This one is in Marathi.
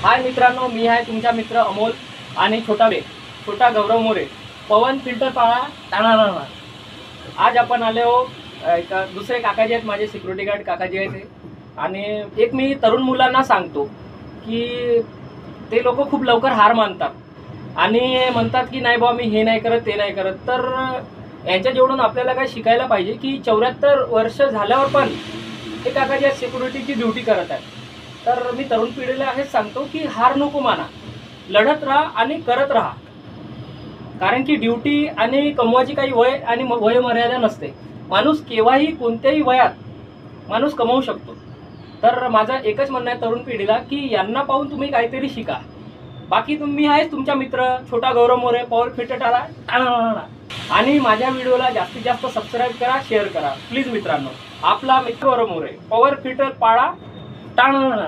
हाय मित्रांनो, मी आहे तुमचा मित्र अमोल आणि छोटा गौरव मोरे. पवन फिल्टर पाळा टाणा. आज आपण आले हो एक दुसरे काकाजी आहेत, माझे सिक्युरिटी गार्ड काकाजी आहेत ते. आणि एक मी तरुण मुलांना सांगतो की ते लोक खूप लवकर हार मानतात आणि म्हणतात की नाही बाबा मी हे नाही करत ते नाही करत. तर यांच्या जेवढून आपल्याला काय शिकायला पाहिजे की 74 वर्ष झाल्यावर पण हे काकाजी आज सिक्युरिटीची ड्युटी करत आहेत. तर मी तरुण पिढीला हेच सांगतो की हार नको माना, लढत राहा आणि करत राहा. कारण की ड्युटी आणि कमवायची काही वय आणि वयोमर्यादा नसते. माणूस केव्हाही कोणत्याही वयात माणूस कमवू शकतो. तर माझं एकच म्हणणं आहे तरुण पिढीला की यांना पाहून तुम्ही काहीतरी शिका. बाकी तुम्ही आहेच तुमचा मित्र छोटा गौरव मोरे, पॉवर फिल्टर टाळा. आणि माझ्या व्हिडिओला जास्तीत जास्त सबस्क्राईब करा, शेअर करा प्लीज मित्रांनो. आपला मित्र गौरव मोरे, पॉवर फिल्टर पाळा टाळा.